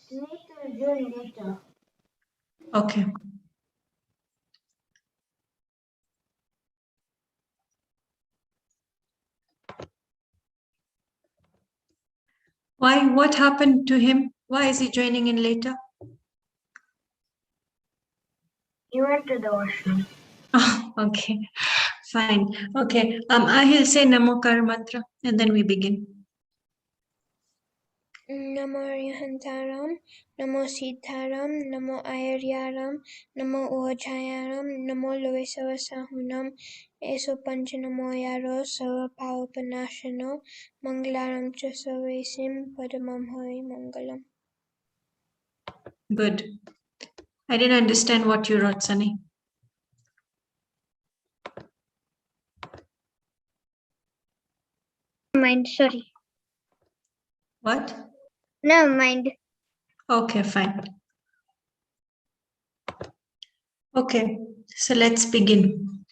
Snake will join later. Okay. Why? What happened to him? Why is he joining in later? He went to the washroom. Oh, okay. Fine. Okay. I'll say Namokar mantra and then we begin. Namo Arihantaram, Namo Sitaram, Namo Ayaryaram, Namo Uvajayaram, Namo Lovisavasahunam, Eso Panchanamo Yaro, Sava Pavapanashano, Mangalaram Chasavasim, Padamam Hari Mangalam. Good. I didn't understand what you wrote, Sunny. Mind, sorry. What? No, mind. Okay, fine. Okay, so let's begin.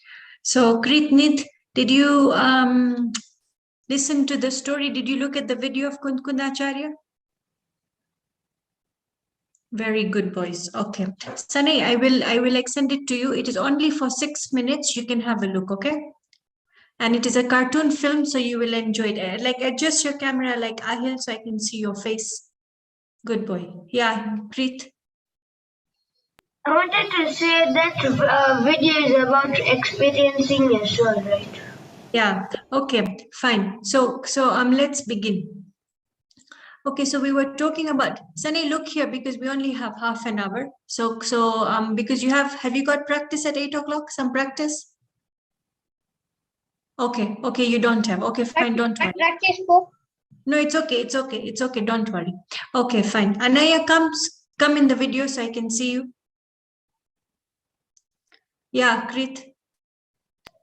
So, Kritnit, did you listen to the story? Did you look at the video of Kundkund Acharya? Very good, boys. Okay, Sunny, I will extend it to you. It is only for 6 minutes. You can have a look, okay? And it is a cartoon film, so you will enjoy it. Like, adjust your camera like Ahil so I can see your face. Good boy. Yeah, Preet. I wanted to say that video is about experiencing your soul, right? Yeah. Okay. Fine. So let's begin. Okay. So we were talking about Sunny. Look here because we only have half an hour. So because you have you got practice at 8 o'clock? Some practice. Okay. Okay. You don't have. Okay. Fine. Don't worry. Practice for. No, it's okay. It's okay. It's okay. Don't worry. Okay. Fine. Anaya come in the video so I can see you. Yeah, Krit.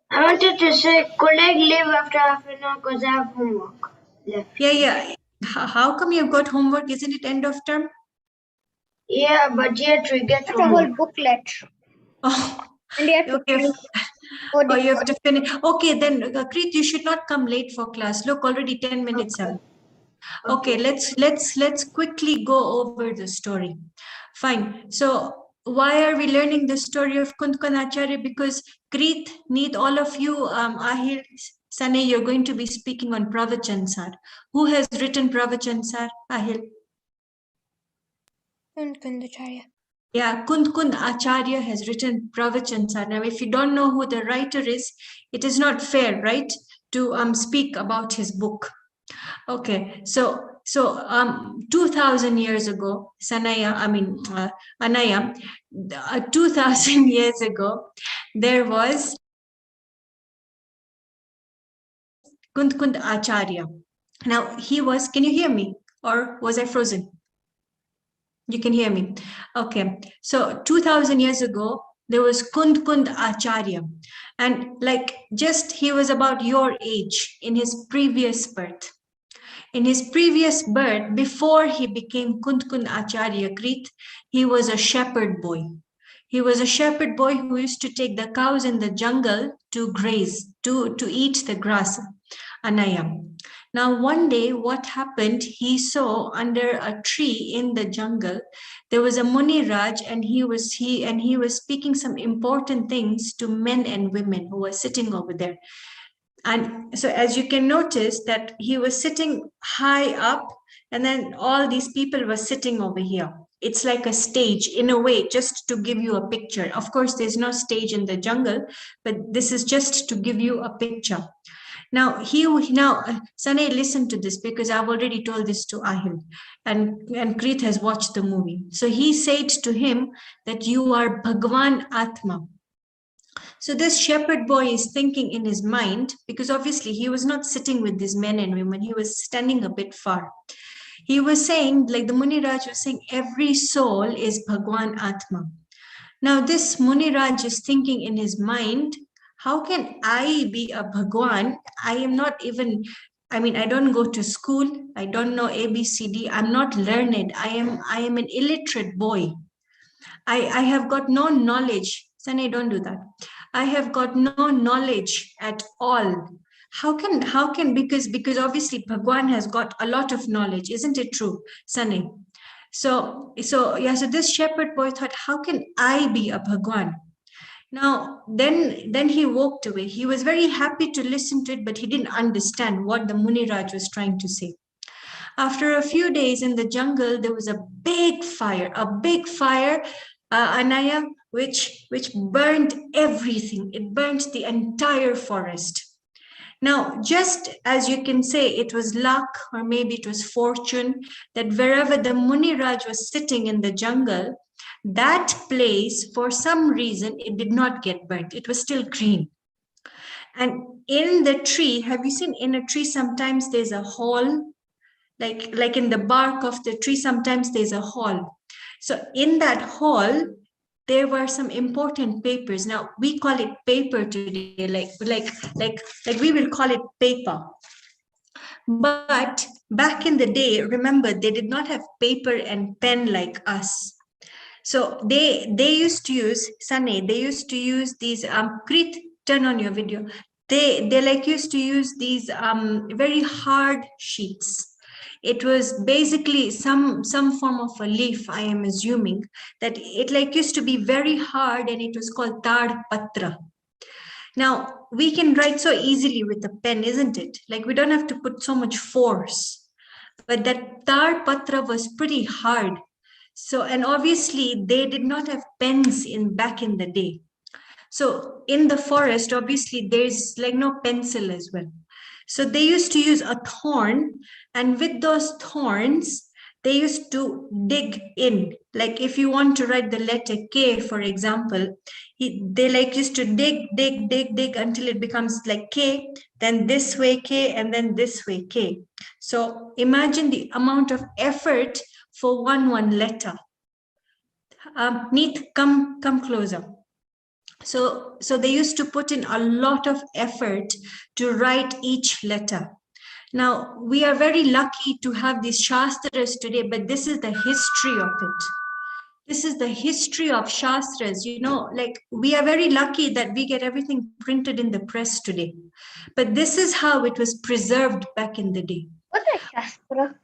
I wanted to say, could I leave after half an hour because I have homework left? Yeah. How come you've got homework? Isn't it end of term? Yeah, but yet we get It's a homework. whole booklet. Oh, And you have to okay. finish. Oh, you have to finish. Okay, then Krit, you should not come late for class. Look, already 10 minutes Okay. have. Okay, let's quickly go over the story. Fine. So why are we learning the story of Kundkund Acharya? Because Krit, need all of you, Ahir, Sane, you're going to be speaking on Pravachan Sar. Who has written Pravachan Sar? Ahir. Kundkund Acharya. Yeah, Kundkund Acharya has written Pravachan Sar. Now, if you don't know who the writer is, it is not fair, right, to speak about his book. Okay, so 2000 years ago, Anaya, 2000 years ago, there was Kundkund Acharya. Now, he was, can you hear me? Or was I frozen? You can hear me. Okay. So 2000 years ago, there was Kundkund Acharya. And like just he was about your age in his previous birth. In his previous birth, before he became Kundkund Acharya Krit, he was a shepherd boy. He was a shepherd boy who used to take the cows in the jungle to graze, to eat the grass, Anayam. Now, one day, what happened? He saw under a tree in the jungle, there was a Muni Raj, and he was speaking some important things to men and women who were sitting over there. And so, as you can notice, that he was sitting high up, and then all these people were sitting over here. It's like a stage in a way, just to give you a picture. Of course, there's no stage in the jungle, but this is just to give you a picture. Now, Sanay, listen to this because I've already told this to Ahil, and Krit has watched the movie. So he said to him that you are Bhagwan Atma. So this shepherd boy is thinking in his mind, because obviously he was not sitting with these men and women, he was standing a bit far. He was saying, like the Muni Raj was saying, every soul is Bhagwan Atma. Now this Muni Raj is thinking in his mind, how can I be a Bhagwan? I am not even, I don't go to school. I don't know ABCD. I'm not learned. I am an illiterate boy. I have got no knowledge. Sanay, don't do that. I have got no knowledge at all. How can because obviously Bhagwan has got a lot of knowledge, isn't it true, Sanay? So this shepherd boy thought, how can I be a Bhagwan? Now, then he walked away. He was very happy to listen to it, but he didn't understand what the Muniraj was trying to say. After a few days in the jungle, there was a big fire, Anaya, which burned everything. It burnt the entire forest. Now, just as you can say it was luck or maybe it was fortune that wherever the Muniraj was sitting in the jungle, that place, for some reason, it did not get burnt. It was still green. And in the tree, have you seen in a tree sometimes there's a hole? Like in the bark of the tree, sometimes there's a hole. So in that hole, there were some important papers. Now we call it paper today, like we will call it paper. But back in the day, remember, they did not have paper and pen like us. So they used to use, Sunny, they used to use these Krit, turn on your video. They like used to use these very hard sheets. It was basically some form of a leaf, I am assuming, that it like used to be very hard, and it was called Tad Patra. Now we can write so easily with a pen, isn't it? Like we don't have to put so much force. But that Tad Patra was pretty hard. So, and obviously they did not have pens back in the day. So in the forest, obviously there's like no pencil as well. So they used to use a thorn, and with those thorns, they used to dig in. Like if you want to write the letter K, for example, they like used to dig until it becomes like K, then this way K, and then this way K. So imagine the amount of effort for one letter. Neet, come closer. So they used to put in a lot of effort to write each letter. Now, we are very lucky to have these Shastras today, but this is the history of it. This is the history of Shastras. You know, like we are very lucky that we get everything printed in the press today. But this is how it was preserved back in the day. What's a Shastra?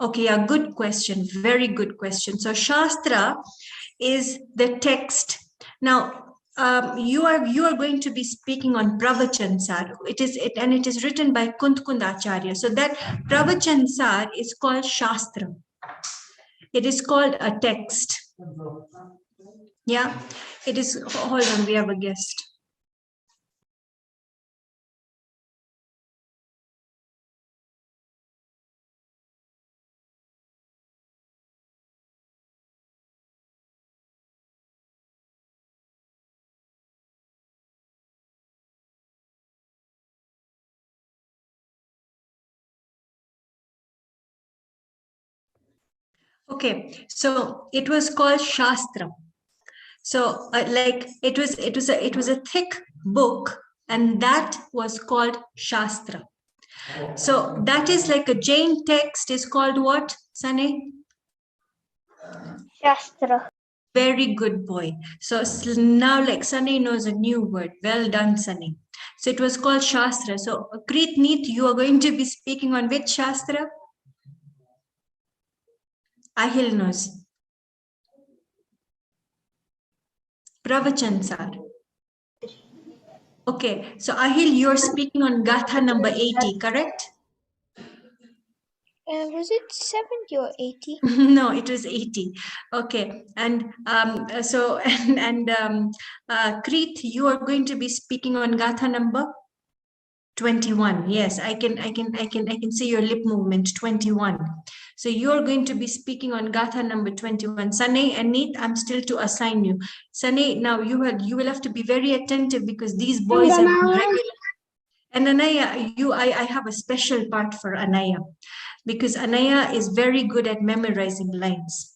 Okay, a good question. Very good question. So Shastra is the text. Now, you are going to be speaking on Pravachan Sar. It is written by Kundkund Acharya. So that Pravachan Sar is called Shastra. It is called a text. Yeah, it is. Hold on, we have a guest. Okay, so it was called Shastra. So like it was a thick book, and that was called Shastra. So that is like a Jain text is called what, Sunny? Shastra. Very good boy. So now like Sunny knows a new word. Well done, Sunny. So it was called Shastra. So Krit Neet, you are going to be speaking on which Shastra? Ahil knows. Pravachan Sar. Okay, so Ahil, you're speaking on Gatha number 80, correct? Was it 70 or 80? No, it was 80. Okay, and so Krit, you are going to be speaking on Gatha number 21. Yes, I can see your lip movement. 21. So you're going to be speaking on Gatha number 21. Sunny and Neet, I'm still to assign you. Sunny, now you will have to be very attentive because these boys are regular. And Anaya, I have a special part for Anaya because Anaya is very good at memorizing lines.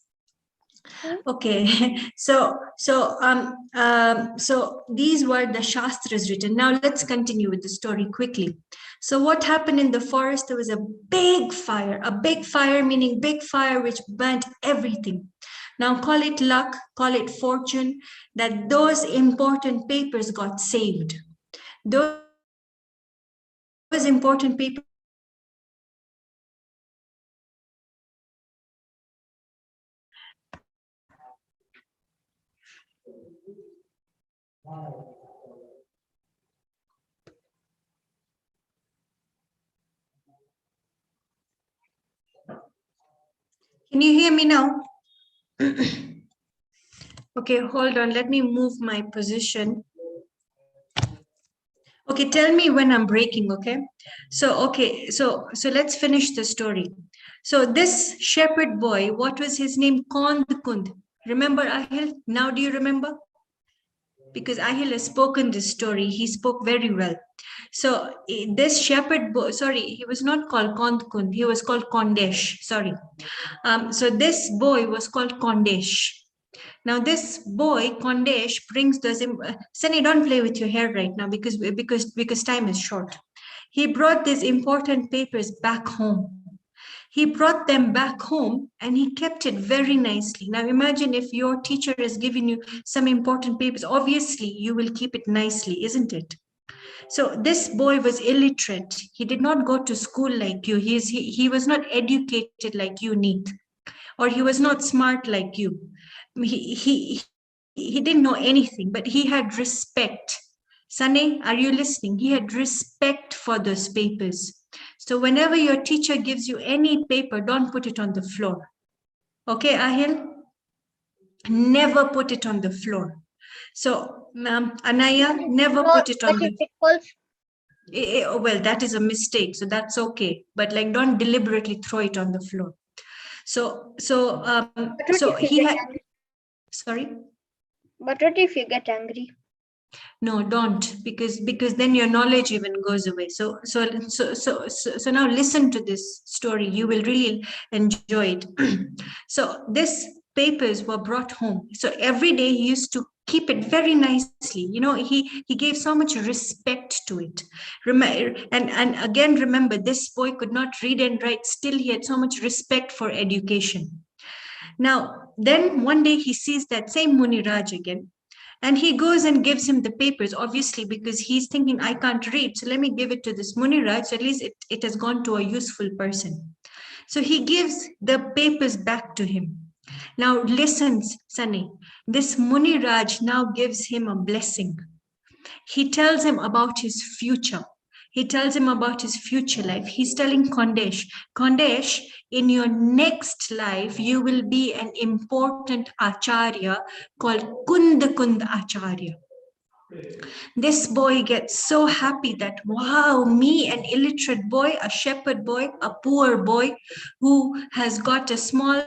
Okay, so these were the Shastras written. Now let's continue with the story quickly. So what happened in the forest? There was a big fire meaning big fire which burnt everything. Now call it luck, call it fortune, that those important papers got saved. Those important papers Can you hear me now? Okay, hold on. Let me move my position. Okay, tell me when I'm breaking, okay? So let's finish the story. So this shepherd boy, what was his name? Kundkund. Remember Ahil? Now do you remember? Because Ahil has spoken this story. He spoke very well. So this shepherd boy, sorry, he was not called Kundkund. He was called Kondesh, sorry. So this boy was called Kondesh. Now this boy, Kondesh, brings those. Sunny, don't play with your hair right now because time is short. He brought these important papers back home. He brought them back home and he kept it very nicely. Now imagine if your teacher is giving you some important papers, obviously you will keep it nicely, isn't it? So this boy was illiterate. He did not go to school like you. He was not educated like you, Neet, or he was not smart like you. He didn't know anything, but he had respect. Sunny, are you listening? He had respect for those papers. So whenever your teacher gives you any paper, don't put it on the floor. Okay, Ahil? Never put it on the floor. So, Anaya, never put it on But the if it falls, well, that is a mistake, so that's okay. But like, don't deliberately throw it on the floor. So but what so if you he get had. angry? Sorry. But what if you get angry? No, don't, because then your knowledge even goes away. So now listen to this story. You will really enjoy it. So this papers were brought home. So every day he used to keep it very nicely. You know, he gave so much respect to it. And again, remember, this boy could not read and write. Still, he had so much respect for education. Now, then one day he sees that same Muniraj again. And he goes and gives him the papers, obviously, because he's thinking, I can't read. So let me give it to this Muniraj. So at least it has gone to a useful person. So he gives the papers back to him. Now, listen, Sunny. This Muniraj now gives him a blessing. He tells him about his future. He tells him about his future life. He's telling Kondesh, in your next life, you will be an important Acharya called Kundkund Acharya. This boy gets so happy that, wow, me, an illiterate boy, a shepherd boy, a poor boy who has got a small,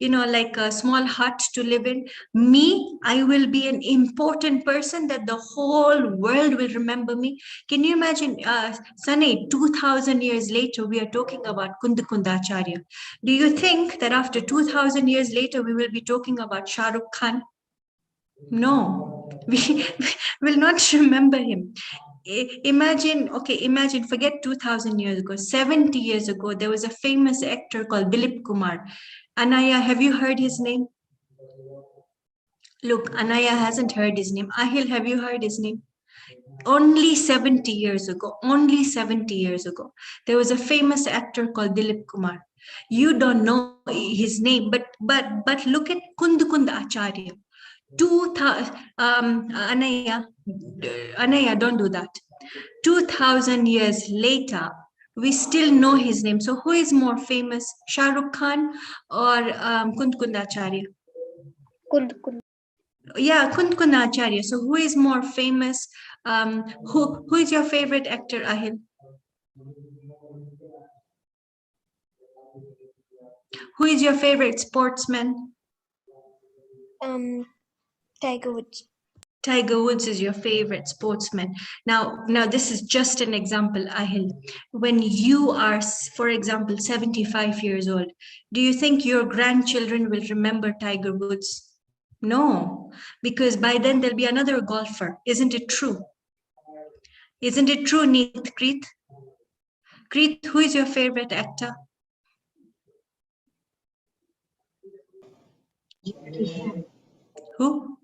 like a small hut to live in, me, I will be an important person that the whole world will remember me. Can you imagine, Sunny, 2000 years later, we are talking about Kundakundacharya. Do you think that after 2000 years later, we will be talking about Shah Rukh Khan? No, we will not remember him. Imagine, forget 2000 years ago, 70 years ago, there was a famous actor called Dilip Kumar. Anaya, have you heard his name? Look, Anaya hasn't heard his name. Ahil, have you heard his name? Only 70 years ago, there was a famous actor called Dilip Kumar. You don't know his name, but look at Kundkund Acharya. Anaya, don't do that. 2000 years later, we still know his name. So who is more famous, Shah Rukh Khan or Kundkund Acharya? Kundkund. Yeah, Kundkund Acharya. So who is more famous? Who is your favorite actor, Ahil? Who is your favorite sportsman? Tiger Woods. Tiger Woods is your favorite sportsman. Now this is just an example, Ahil. When you are, for example, 75 years old, do you think your grandchildren will remember Tiger Woods? No, because by then there'll be another golfer. Isn't it true? Isn't it true, Neet Kreet? Kreet, who is your favorite actor? Who?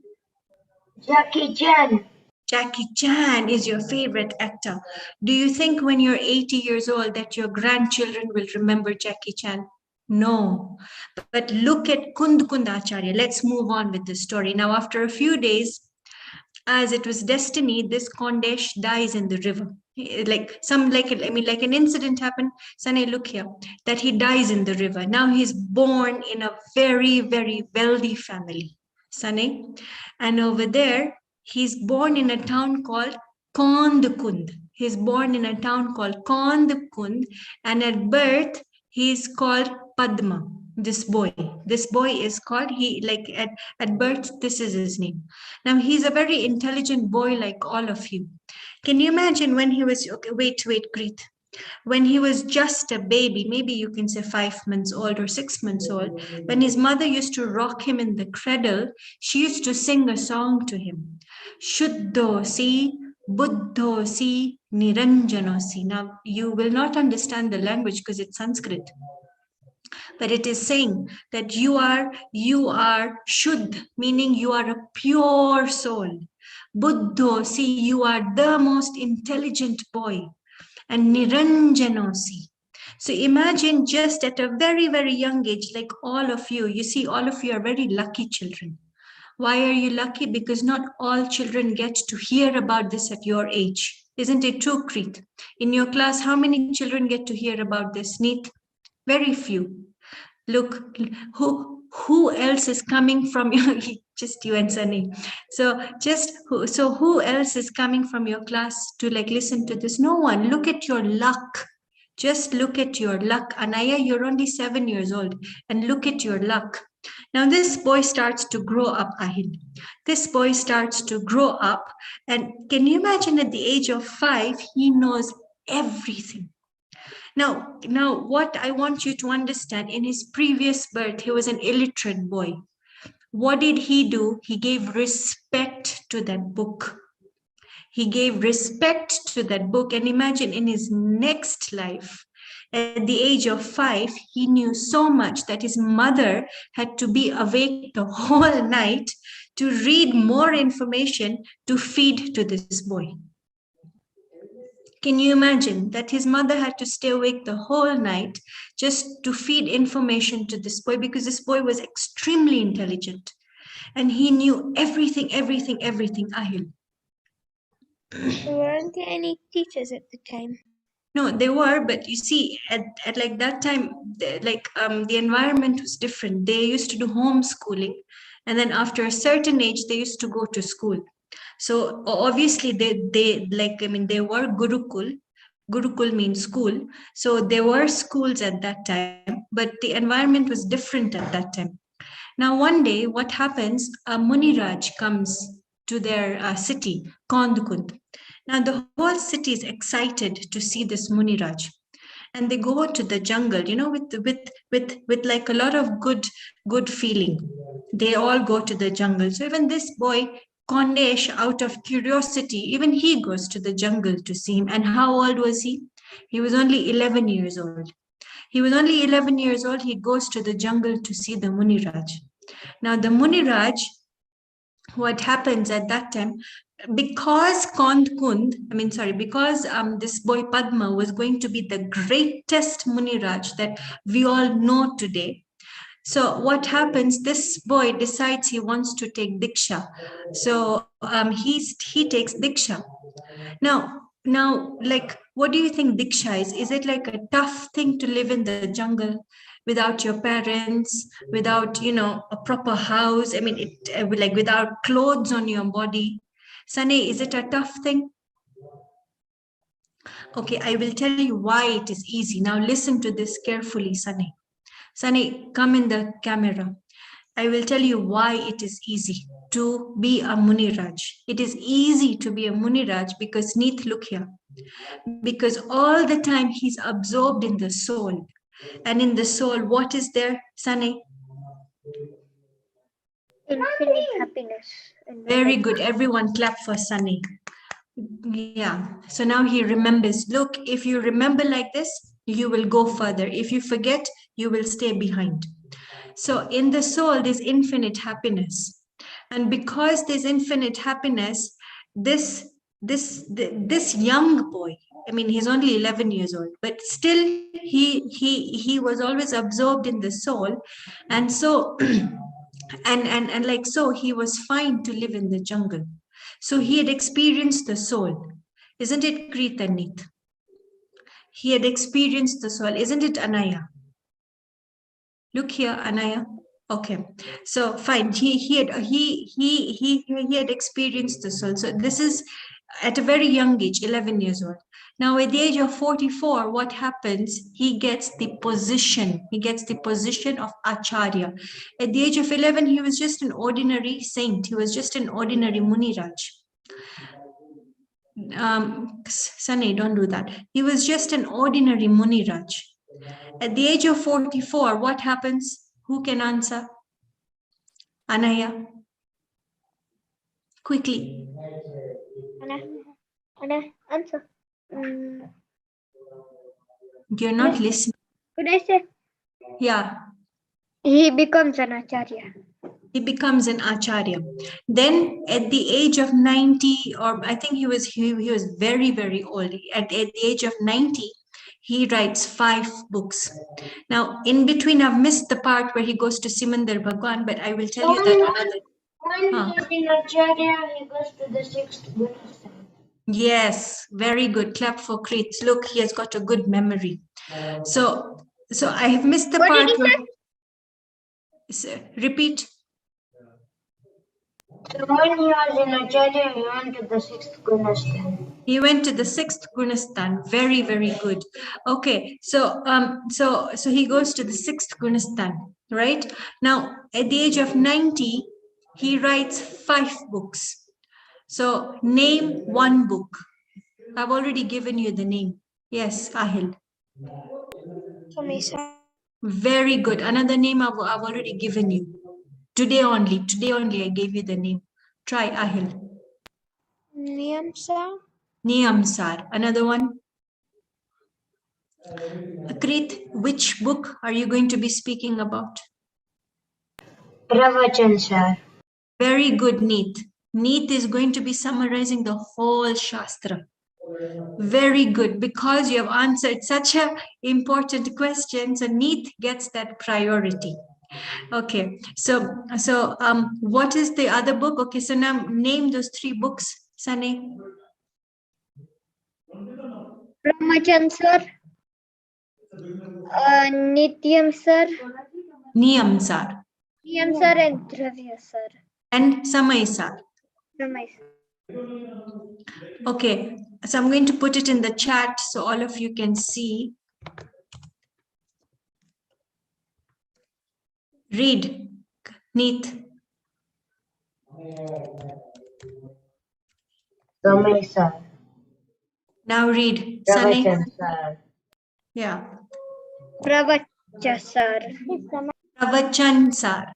Jackie Chan. Jackie Chan is your favorite actor. Do you think when you're 80 years old that your grandchildren will remember Jackie Chan? No. But look at Kundkund Acharya. Let's move on with the story. Now, after a few days, as it was destiny, this Kondesh dies in the river. Like an incident happened. Sane, look here, that he dies in the river. Now he's born in a very, very wealthy family. Sane, and over there, he's born in a town called Kundkund. He's born in a town called Kundkund, and at birth, he's called Padma. This boy is called, at birth, this is his name. Now he's a very intelligent boy like all of you. Can you imagine when he was, okay, wait, Greet. When he was just a baby, maybe you can say 5 months old or 6 months old, when his mother used to rock him in the cradle, she used to sing a song to him. Shuddho si, Buddho si, Niranjano si. Now you will not understand the language because it's Sanskrit. But it is saying that you are Shuddh, meaning you are a pure soul. Buddho, see, you are the most intelligent boy. And Niranjano, see. So imagine just at a very, very young age, like all of you see, all of you are very lucky children. Why are you lucky? Because not all children get to hear about this at your age. Isn't it true, Kreet? In your class, how many children get to hear about this? Neat? Very few. Look, who else is coming from your, just you and Sunny. So who else is coming from your class to like listen to this? No one. Look at your luck. Just look at your luck. Anaya, you're only 7 years old, and look at your luck. Now this boy starts to grow up, Ahil. This boy starts to grow up, and can you imagine at the age of 5, he knows everything. Now, what I want you to understand, in his previous birth, he was an illiterate boy. What did he do? He gave respect to that book. He gave respect to that book. And imagine in his next life, at the age of 5, he knew so much that his mother had to be awake the whole night to read more information to feed to this boy. Can you imagine that his mother had to stay awake the whole night just to feed information to this boy, because this boy was extremely intelligent and he knew everything, Ahil. Weren't there any teachers at the time? No, they were, but you see, at like that time, the environment was different. They used to do homeschooling, and then after a certain age, they used to go to school. So obviously, they were Gurukul. Gurukul means school. So there were schools at that time, but the environment was different at that time. Now, one day, what happens? A Muniraj comes to their city, Kundkund. Now, the whole city is excited to see this Muniraj, and they go to the jungle, with like a lot of good feeling. They all go to the jungle. So even this boy, Kondesh, out of curiosity, even he goes to the jungle to see him. And how old was he? He was only 11 years old. He was only 11 years old. He goes to the jungle to see the Muniraj. Now, the Muniraj, what happens at that time, because this boy Padma was going to be the greatest Muniraj that we all know today. So what happens, this boy decides he wants to take Diksha. So he takes Diksha. Now, like, what do you think Diksha is? Is it like a tough thing to live in the jungle without your parents, without, a proper house? I mean, like without clothes on your body? Sunny, is it a tough thing? Okay, I will tell you why it is easy. Now listen to this carefully, Sunny. Sunny, come in the camera. I will tell you why it is easy to be a Muniraj. It is easy to be a Muniraj because, Neet, look here. Because all the time he's absorbed in the soul. And in the soul, what is there, Sunny? Infinite happiness. Very good. Everyone clap for Sunny. Yeah. So now he remembers. Look, if you remember like this, you will go further. If you forget, you will stay behind. So in the soul, there's infinite happiness. And because there's infinite happiness, this young boy, I mean, he's only 11 years old, but still he was always absorbed in the soul. And so, and like so, he was fine to live in the jungle. So he had experienced the soul. Isn't it Krita Neet? He had experienced the soul. Isn't it Anaya? Look here, Anaya. Okay, so fine. He had experienced the soul. So this is at a very young age, 11 years old. Now, at the age of 44, what happens? He gets the position. He gets the position of Acharya. At the age of 11, he was just an ordinary saint. He was just an ordinary Muniraj. Sunny, don't do that. He was just an ordinary Muniraj. At the age of 44, what happens? Who can answer? Anaya. Quickly. Answer. You're not listening. Could I say? Yeah. He becomes an Acharya. He becomes an Acharya. Then at the age of 90, or I think he was very, very old. At the age of 90, he writes 5 books. Now, in between, I've missed the part where he goes to Simandar Bhagwan, but I will tell you that another. When he is in Acharya, he goes to the 6th Gunastan. Yes, very good. Clap for Kreet. Look, he has got a good memory. So I have missed the What part did he where. Repeat. So when he was in Acharya, he went to the 6th Gunastan. He went to the 6th Gunastan. Very, very good. Okay, so he goes to the 6th Gunastan, right? Now, at the age of 90, he writes 5 books. So name 1 book. I've already given you the name. Yes, Ahil. Very good. Another name I've already given you. Today only I gave you the name. Try Ahil. Niyamsar. Another one. Akrit, which book are you going to be speaking about? Pravachan, sir. Very good, Neet. Neet is going to be summarizing the whole Shastra. Very good, because you have answered such an important question, so Neet gets that priority. Okay, so what is the other book? Okay, so now name those 3 books, Sane. Brahmachan sir, Nityam sir, Niyam Sar Niyam sir and Dravya sir. and Samay Sar. Ramai sir. Okay, so I'm going to put it in the chat so all of you can see. Read, Neet. Samay, sir. Now read, Pravachan, Sane. sir. Yeah, Pravacha sir. Pravachan Sar.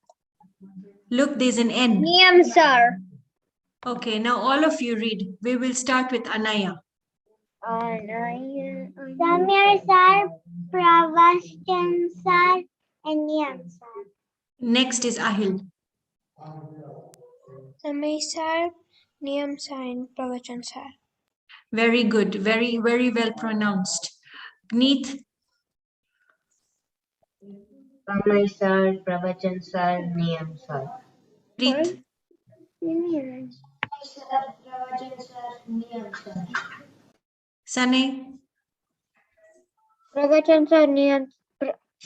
Look, there's an N. Niyam sir. Okay, now all of you read. We will start with Anaya. Samir sir, Pravachan sir and Niyam sir. Next is Ahil. Samay sir, Niyam sir and Pravachan sir. Very good. Very, very well pronounced. Neet. Samay, sir. Pravachan, sir. Niyam, sir. Preet. Pravachan, sir. Niyam, sir. Sane. Pravachan sir, Niyam.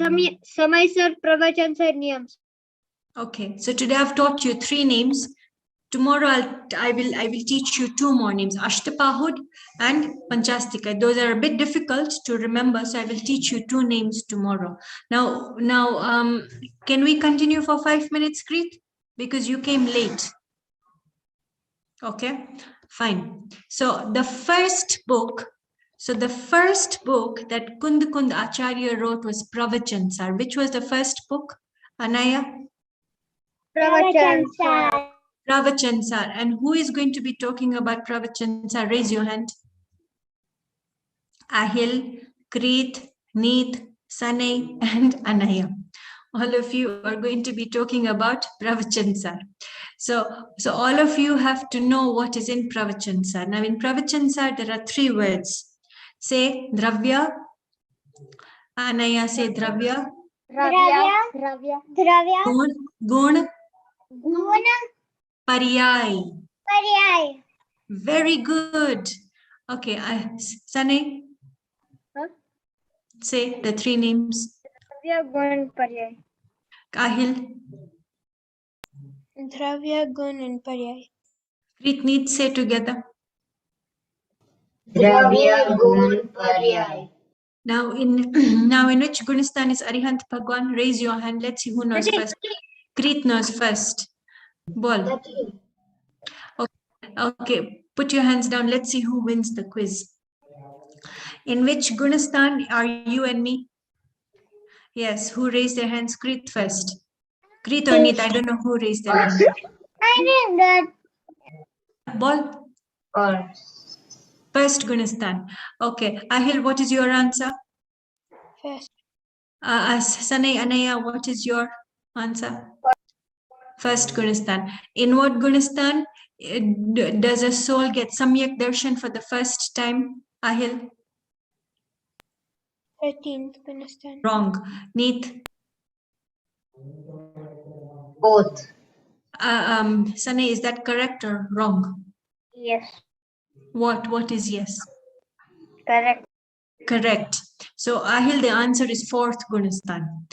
Samay sir, Pravachan sir, Niyam. Okay, so today I've taught you 3 names. Tomorrow I will teach you 2 more names, Ashtapahud and Panchastika. Those are a bit difficult to remember, so I will teach you 2 names tomorrow. Now, can we continue for 5 minutes, Kreet? Because you came late. Okay, fine. So the first book that Kundkund Acharya wrote was Pravachan Sar. Which was the first book, Anaya? Pravachan sir. Pravachan Sar. And who is going to be talking about Pravachan Sar? Raise your hand. Ahil, Kreet, Neet, Sanay, and Anaya. All of you are going to be talking about Pravachan Sar. So all of you have to know what is in Pravachan Sar. Now in Pravachan Sar, there are 3 words. Say Dravya. Anaya, say Dravya. Dravya. Gun. Guna. Pariyaay. Pariyaay. Very good. Okay, Sunny, Huh? say the three names. Dravya, Gun, Pariyaay. Kahil, Dravya, Gun, and Pariyaay. Preetneet, say together. Dravya, Gun, Pariyaay. Now in now in which Gunistan is Arihant Bhagwan? Raise your hand. Let's see who knows first. Preet knows first. Ball. Okay, put your hands down. Let's see who wins the quiz. In which Gunistan are you and me? Yes, who raised their hands? Preet first. Preet or Neet, I don't know who raised their hand. I did that. Ball. First Gunistan. Okay, Ahil, what is your answer? First. Sanay, Anaya, what is your answer? First Gunistan. In what Gunistan does a soul get Samyak Darshan for the first time? Ahil? 13th Gunistan. Wrong. Neet? Both. Sanay, is that correct or wrong? Yes, What is yes? correct. Correct. So Ahil, the answer is fourth Gunistan.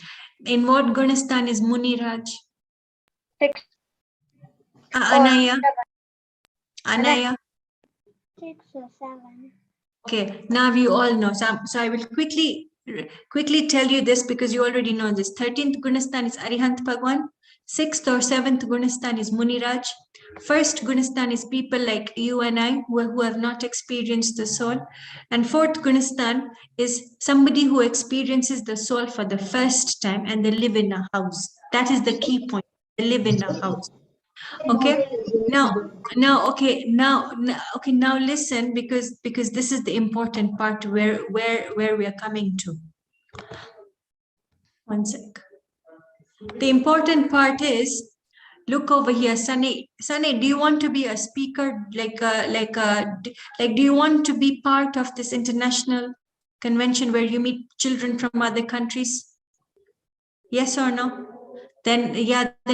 In what Gunistan is Muniraj? 6. Anaya? Anaya? 6 or 7. Okay, now you all know. So I will quickly tell you this because you already know this. 13th Gunistan is Arihant Bhagwan. 6th or 7th Gunistan is Muniraj. First Gunistan is people like you and I who have not experienced the soul. And fourth Gunistan is somebody who experiences the soul for the first time and they live in a house. That is the key point. They live in a house. Okay. Now listen because this is the important part where we are coming to. One sec. The important part is, look over here, Sunny. Sunny, do you want to be a speaker? Do you want to be part of this international convention where you meet children from other countries? Yes or no? Then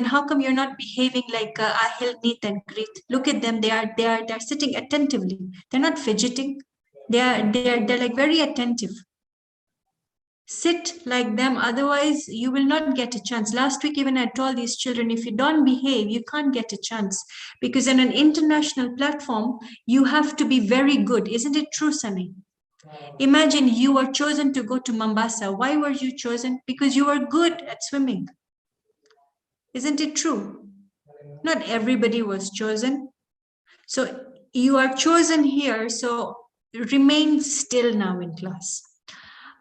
how come you're not behaving like Ahil, Neet, and Greet? Look at them. They're sitting attentively. They're not fidgeting. They're like very attentive. Sit like them, otherwise you will not get a chance. Last week even I told these children, if you don't behave, you can't get a chance, because in an international platform you have to be very good. Isn't it true, Sunny? Imagine you were chosen to go to Mombasa. Why were you chosen? Because you were good at swimming. Isn't it true? Not everybody was chosen. So you are chosen here, so remain still now in class.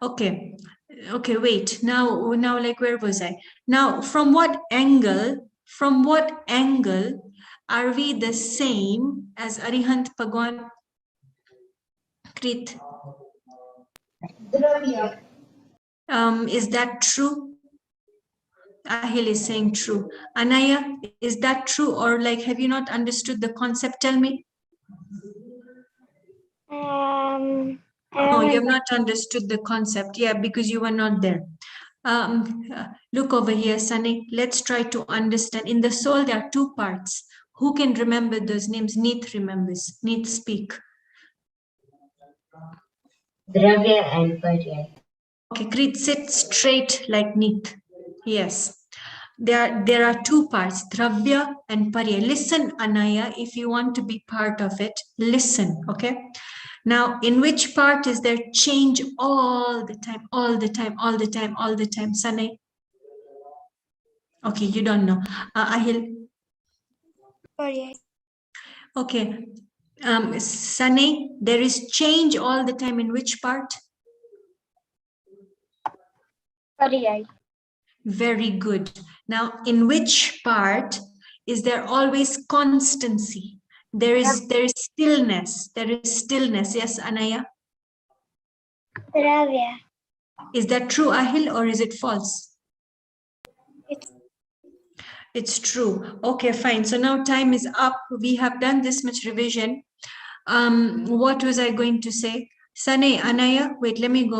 Okay, wait, now like where was I? Now from what angle are we the same as Arihant Bhagwan? Krit? Is that true? Ahil is saying true. Anaya, is that true, or like have you not understood the concept? Tell me. No, you have not understood the concept. Yeah, because you were not there. Look over here, Sunny. Let's try to understand. In the soul, there are two parts. Who can remember those names? Neet remembers. Neet, speak. Dravya and Pariyaay. Okay, Krit, sit straight like Neet. Yes. There are two parts, Dravya and Pariyaay. Listen, Anaya, if you want to be part of it, listen, okay? Now, in which part is there change all the time, Sunny? Okay, you don't know. Ahil? Pariyaay. Okay. Sunny, there is change all the time. In which part? Pariyaay. Very good. Now, in which part is there always constancy? There is stillness. Yes, Anaya? Dravya. Is that true, Ahil, or is it false? It's true. Okay, fine. So now time is up. We have done this much revision. What was I going to say? Sane, Anaya, wait, let me go.